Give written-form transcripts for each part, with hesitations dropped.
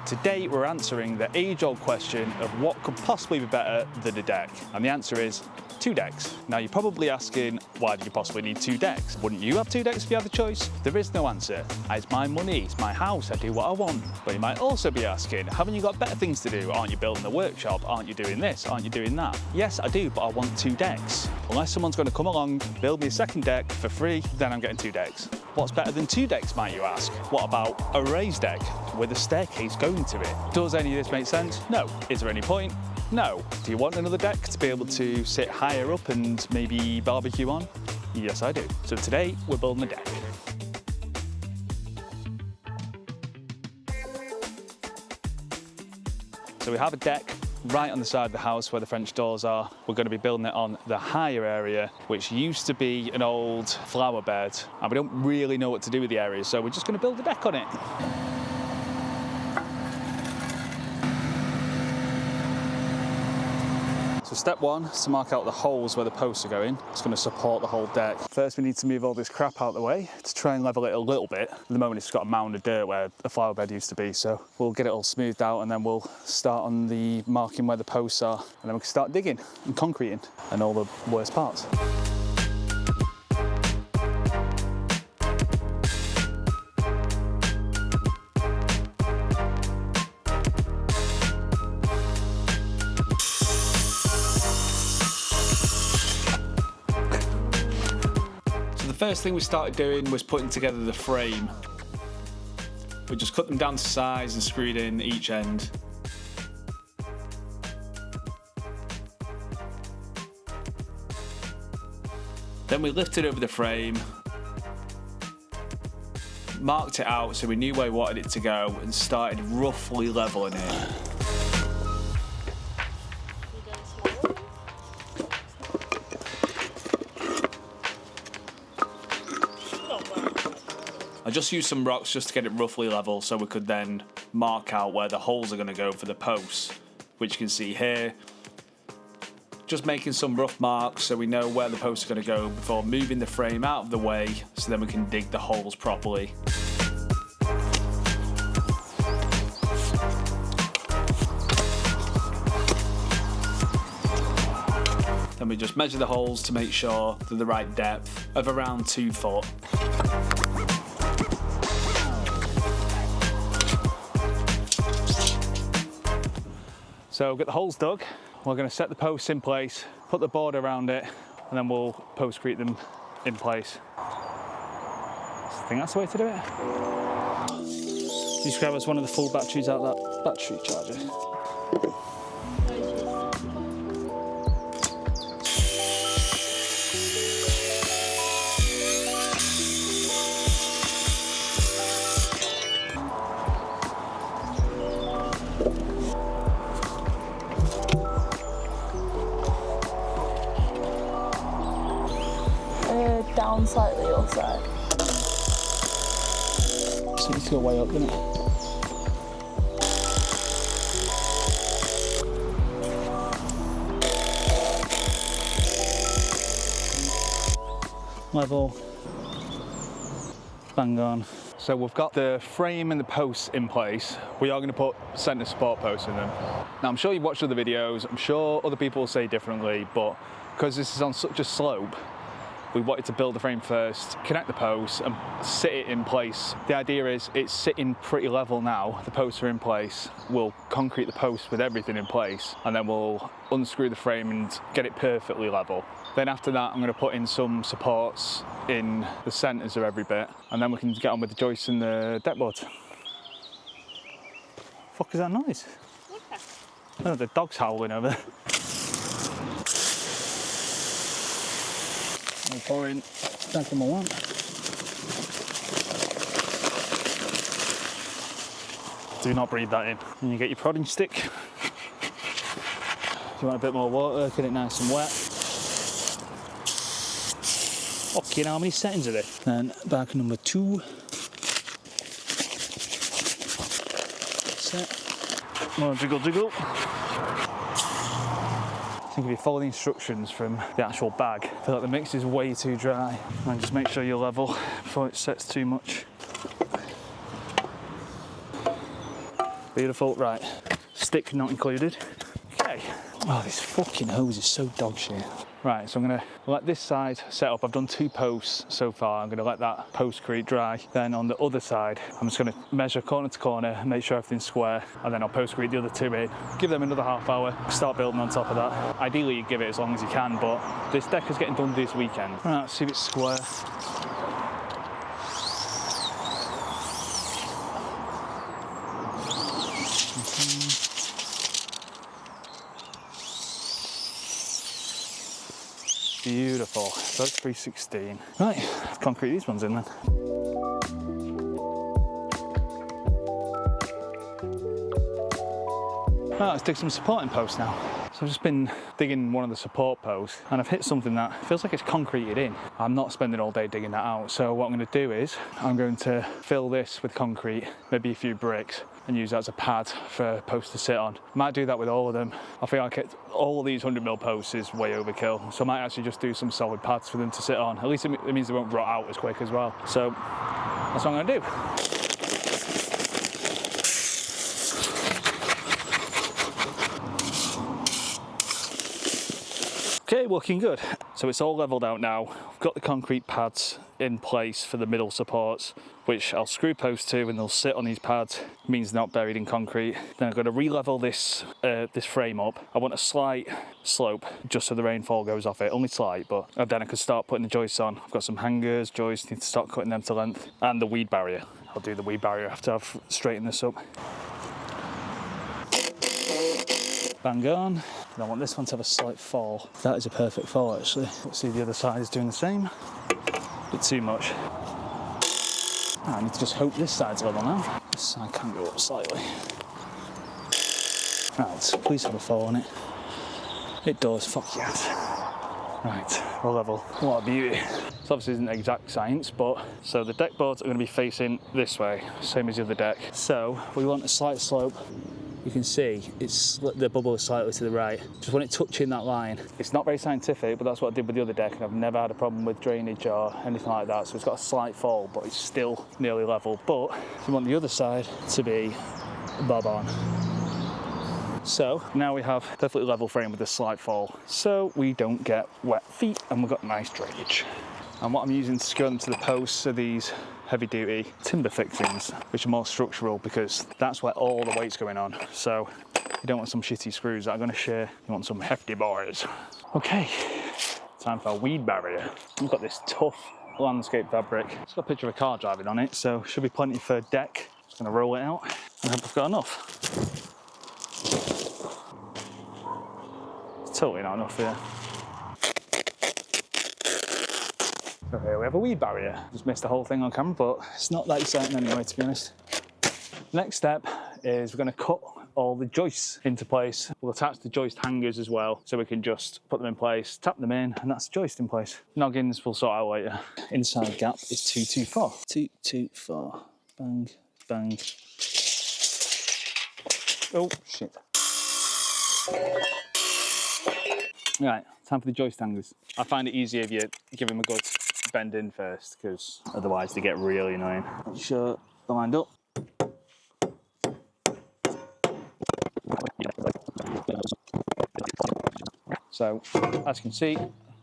Today we're answering the age-old question of what could possibly be better than a deck, and the answer is 2 decks. Now you're probably asking, why do you possibly need 2 decks? Wouldn't you have 2 decks if you had the choice? There is no answer. It's my money, it's my house, I do what I want. But you might also be asking, haven't you got better things to do? Aren't you building a workshop? Aren't you doing this? Aren't you doing that? Yes, I do, but I want 2 decks. Unless someone's going to come along, build me a second deck for free, then I'm getting 2 decks. What's better than 2 decks, might you ask? What about a raised deck with a staircase going to it? Does any of this make sense? No. Is there any point? No. Do you want another deck to be able to sit higher up and maybe barbecue on? Yes, I do. So today we're building a deck. So we have a deck right on the side of the house where the French doors are. We're going to be building it on the higher area, which used to be an old flower bed, and we don't really know what to do with the area, so we're just going to build a deck on it. So step 1 is to mark out the holes where the posts are going. It's going to support the whole deck. First we need to move all this crap out of the way to try and level it a little bit. At the moment it's got a mound of dirt where the flower bed used to be, so we'll get it all smoothed out and then we'll start on the marking where the posts are, and then we can start digging and concreting and all the worst parts. The first thing we started doing was putting together the frame. We just cut them down to size and screwed in each end. Then we lifted over the frame, marked it out so we knew where we wanted it to go, and started roughly leveling it. I just used some rocks just to get it roughly level so we could then mark out where the holes are going to go for the posts, which you can see here. Just making some rough marks so we know where the posts are going to go before moving the frame out of the way so then we can dig the holes properly. Then we just measure the holes to make sure they're the right depth of around 2 foot. So get the holes dug, we're going to set the posts in place, put the board around it, and then we'll postcrete them in place. I think that's the way to do it. Just grab us one of the full batteries out of that battery charger. Down slightly your side. So it needs to go way up, doesn't it? Level. Bang on. So we've got the frame and the posts in place. We are going to put centre support posts in them. Now I'm sure you've watched other videos, I'm sure other people will say differently, but because this is on such a slope, we wanted to build the frame first, connect the posts and sit it in place. The idea is it's sitting pretty level now, the posts are in place. We'll concrete the posts with everything in place and then we'll unscrew the frame and get it perfectly level. Then after that I'm going to put in some supports in the centres of every bit and then we can get on with the joists and the deck boards. Fuck is that noise? Yeah. Oh, the dog's howling over there. I'll pour in exactly what I want. Do not breathe that in. And you get your prodding stick. If you want a bit more water, get it nice and wet. Okay, now how many settings are there? Then back number 2. Set. More jiggle jiggle. I think if you follow the instructions from the actual bag, I feel like the mix is way too dry. And just make sure you're level before it sets too much. Beautiful, right. Stick not included. Okay. Oh, this fucking hose is so dog shit. Right, so I'm gonna let this side set up. I've done 2 posts so far. I'm gonna let that postcrete dry. Then on the other side, I'm just gonna measure corner to corner, make sure everything's square, and then I'll postcrete the other 2 in. Give them another half hour, start building on top of that. Ideally, you give it as long as you can, but this deck is getting done this weekend. Right, let's see if it's square. Beautiful. So that's 316. Right, let's concrete these ones in then. Right, let's dig some supporting posts now. So I've just been digging one of the support posts and I've hit something that feels like it's concreted in. I'm not spending all day digging that out. So what I'm going to do is I'm going to fill this with concrete, maybe a few bricks, and use that as a pad for a post to sit on. Might do that with all of them. I feel like all of these 100mm posts is way overkill. So I might actually just do some solid pads for them to sit on. At least it means they won't rot out as quick as well. So that's what I'm going to do. Okay, looking good. So it's all leveled out now. I've got the concrete pads in place for the middle supports, which I'll screw posts to and they'll sit on these pads. It means they're not buried in concrete. Then I've got to re-level this frame up. I want a slight slope just so the rainfall goes off it, only slight, but then I could start putting the joists on. I've got some hangers, joists, need to start cutting them to length, and the weed barrier. I'll do the weed barrier after I've straightened this up. Bang on. And I want this one to have a slight fall. That is a perfect fall actually. Let's see the other side is doing the same. A bit too much. I need to just hope this side's level now. This side can go up slightly. Right, please have a fall on it. It does, fuck yes. Right, we're level. What a beauty. This obviously isn't exact science, but so the deck boards are going to be facing this way, same as the other deck. So we want a slight slope. You can see the bubble is slightly to the right. Just want it touching that line. It's not very scientific, but that's what I did with the other deck, and I've never had a problem with drainage or anything like that. So it's got a slight fall, but it's still nearly level. But you want the other side to be bob on. So now we have a perfectly level frame with a slight fall, so we don't get wet feet and we've got nice drainage. And what I'm using to secure them to the posts are these heavy duty timber fixings, which are more structural because that's where all the weight's going on. So you don't want some shitty screws that are going to shear, you want some hefty boys. Okay, time for a weed barrier. We've got this tough landscape fabric. It's got a picture of a car driving on it, so should be plenty for a deck. Just going to roll it out and hope I've got enough. It's totally not enough here. Okay, we have a weed barrier. Just missed the whole thing on camera, but it's not that exciting anyway, to be honest. Next step is we're going to cut all the joists into place. We'll attach the joist hangers as well, so we can just put them in place, tap them in, and that's the joist in place. Noggins we'll sort out later. Inside gap is 224. 224. Bang, bang. Oh, shit. Right, time for the joist hangers. I find it easier if you give them a good bend in first, because otherwise they get really annoying. Make sure they're lined up. So, as you can see,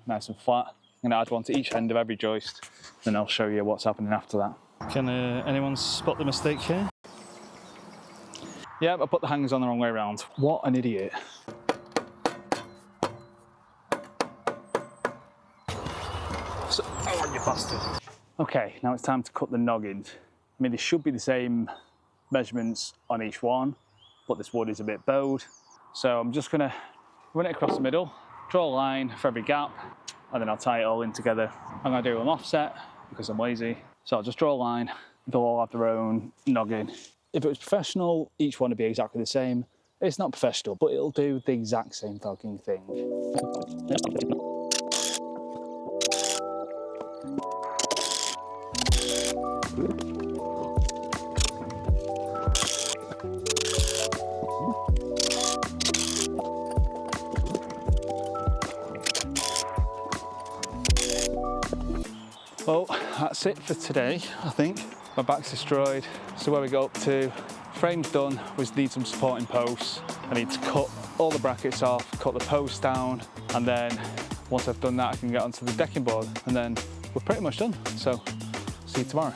nice and flat. I'm going to add one to each end of every joist, then I'll show you what's happening after that. Can anyone spot the mistake here? Yeah, I put the hangers on the wrong way around. What an idiot. So, oh, you bastard. Okay, now it's time to cut the noggins. I mean, they should be the same measurements on each one, but this wood is a bit bowed. So I'm just gonna run it across the middle, draw a line for every gap, and then I'll tie it all in together. I'm gonna do an offset because I'm lazy. So I'll just draw a line. They'll all have their own noggin. If it was professional, each one would be exactly the same. It's not professional, but it'll do the exact same fucking thing. Well, that's it for today, I think. My back's destroyed, so where we go up to Frame's done, we just need some supporting posts. I need to cut all the brackets off, cut the posts down, and then once I've done that, I can get onto the decking board, and then we're pretty much done. So, see you tomorrow.